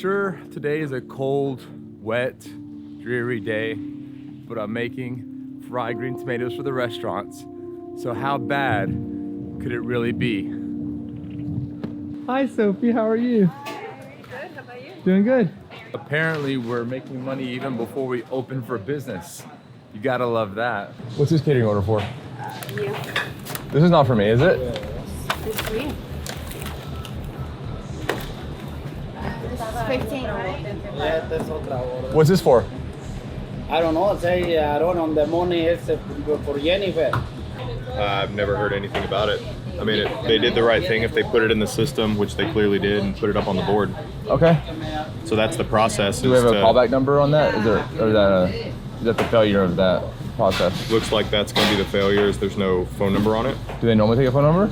Sure, today is a cold, wet, dreary day, but I'm making fried green tomatoes for the restaurants. So how bad could it really be? Hi Sophie, how are you? Good, how about you? Doing good. Apparently we're making money even before we open for business. You gotta love that. What's this catering order for? You. This is not for me, is it? It's for you. 15. Yeah, that's otra order. What's this for? I don't know. Say I don't know. The money is for Jennifer. I've never heard anything about it. I mean, they did the right thing if they put it in the system, which they clearly did, and put it up on the board. Okay. So that's the process. Do we have a callback number on that? Is that the failure of that process? Looks like that's going to be the failures. There's no phone number on it. Do they normally take a phone number?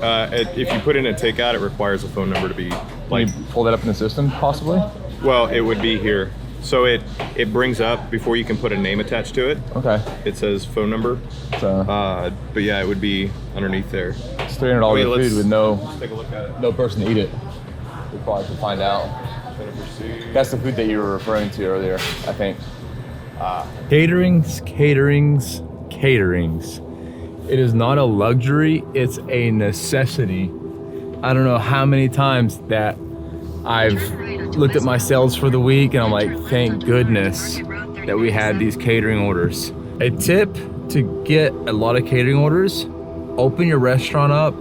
If you put in a takeout, it requires a phone number to be like. Can you pull that up in the system, possibly? Well, it would be here. So it brings up before you can put a name attached to it. Okay. It says phone number. So. But yeah, it would be underneath there. It's $300 Wait, of food with let's take a look at it. no person to eat it. We probably should find out. That's the food that you were referring to earlier, I think. Caterings. It is not a luxury, it's a necessity. I don't know how many times that I've looked at my sales for the week and I'm like, thank goodness that we had these catering orders. A tip to get a lot of catering orders: open your restaurant up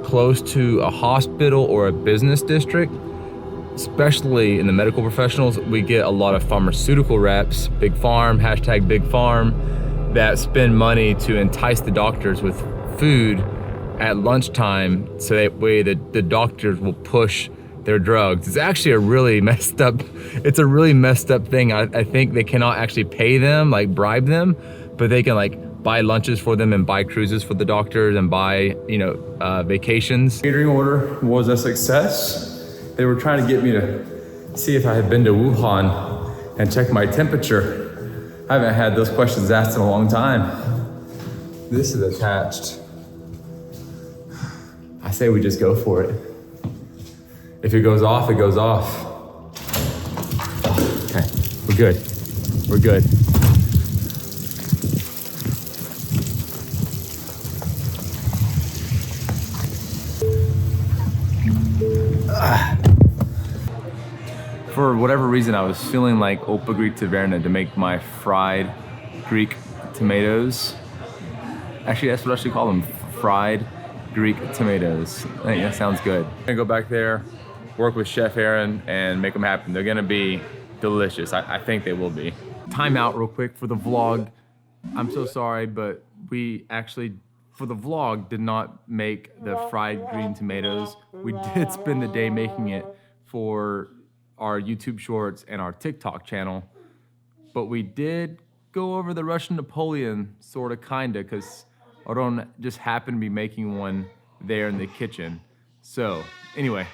close to a hospital or a business district. Especially in the medical professionals, we get a lot of pharmaceutical reps, Big Farm, hashtag Big Farm, that spend money to entice the doctors with food at lunchtime, so that way the doctors will push their drugs. It's actually a really messed up thing. I think they cannot actually pay them, like bribe them, but they can like buy lunches for them and buy cruises for the doctors and buy, vacations. Catering order was a success. They were trying to get me to see if I had been to Wuhan and check my temperature. I haven't had those questions asked in a long time. This is attached. I say we just go for it. If it goes off, it goes off. Okay, we're good. We're good. For whatever reason, I was feeling like Opa Greek Taverna to make my fried Greek tomatoes. Actually, that's what I should call them, fried Greek tomatoes. I think that sounds good. I'm gonna go back there, work with Chef Aaron, and make them happen. They're gonna be delicious. I think they will be. Time out real quick for the vlog. I'm so sorry, but we actually, for the vlog, did not make the fried green tomatoes. We did spend the day making it for our YouTube shorts and our TikTok channel, but we did go over the Russian Napoleon, sorta, kinda, because Aron just happened to be making one there in the kitchen. So anyway,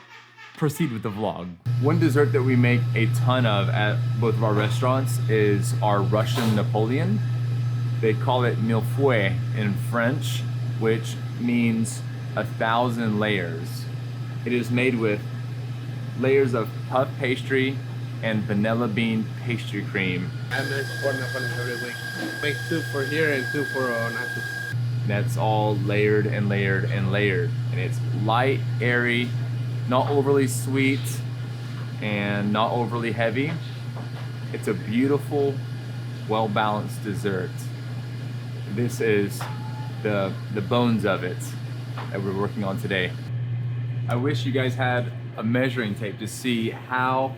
proceed with the vlog. One dessert that we make a ton of at both of our restaurants is our Russian Napoleon. They call it millefeuille in French, which means 1,000 layers. It is made with layers of puff pastry and vanilla bean pastry cream. I make corn Napoleon every week. Make two for here and two for nachos. That's all layered and layered and layered. And it's light, airy, not overly sweet, and not overly heavy. It's a beautiful, well-balanced dessert. This is the bones of it that we're working on today. I wish you guys had a measuring tape to see how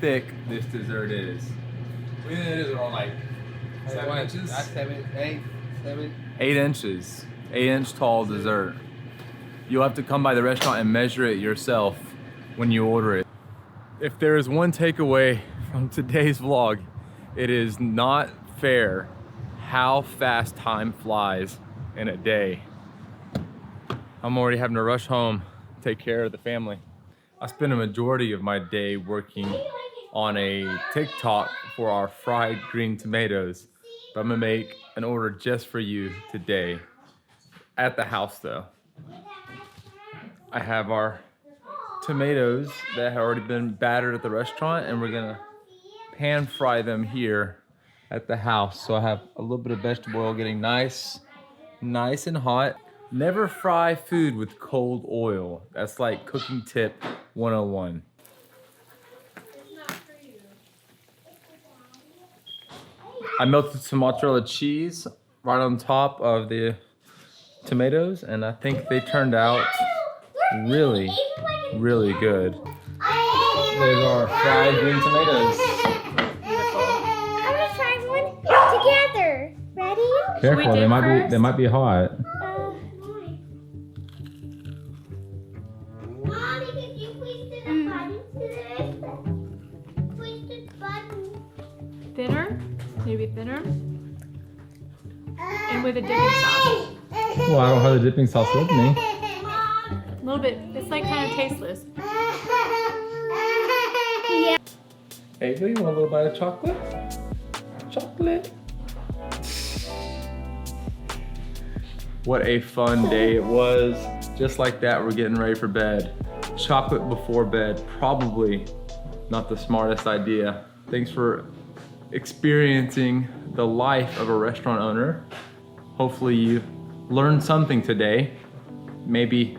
thick this dessert is. What do you think it is, around like 7 inches? That's 7, 8, 7. 8 inches, 8-inch tall dessert. You'll have to come by the restaurant and measure it yourself when you order it. If there is one takeaway from today's vlog, it is not fair how fast time flies in a day. I'm already having to rush home, take care of the family. I spend a majority of my day working on a TikTok for our fried green tomatoes, but I'm gonna make an order just for you today. At the house though. I have our tomatoes that have already been battered at the restaurant, and we're gonna pan fry them here at the house. So I have a little bit of vegetable oil getting nice and hot. Never fry food with cold oil. That's like cooking tip 101. I melted some mozzarella cheese right on top of the tomatoes, and I think they turned out really, really good. There's our fried green tomatoes. I'm gonna try one together. Ready? Careful, they might be hot. Mommy, could you please do the button to this? Please do the button. Thinner, maybe thinner, and with a dipping sauce. Well, I don't have the dipping sauce with me. A little bit. It's like kind of tasteless. Ava, you want a little bite of chocolate? Chocolate. What a fun day it was. Just like that, we're getting ready for bed. Chocolate before bed, probably not the smartest idea. Thanks for experiencing the life of a restaurant owner. Hopefully you learned something today, maybe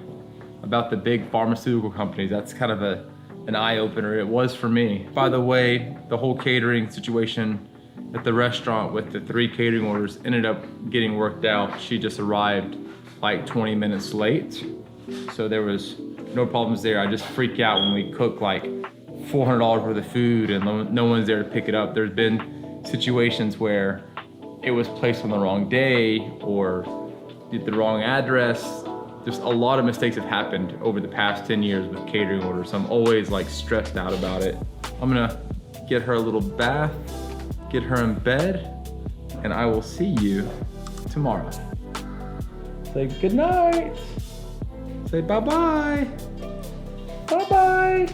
about the big pharmaceutical companies. That's kind of an eye-opener. It was for me. By the way, the whole catering situation at the restaurant with the 3 catering orders ended up getting worked out. She just arrived like 20 minutes late. So there was no problems there. I just freak out when we cook like $400 worth of food and no one's there to pick it up. There's been situations where it was placed on the wrong day or did the wrong address. Just a lot of mistakes have happened over the past 10 years with catering orders. So I'm always like stressed out about it. I'm gonna get her a little bath, get her in bed, and I will see you tomorrow. Say good night. Say bye-bye. Bye-bye.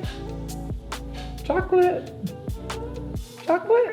Chocolate. Chocolate.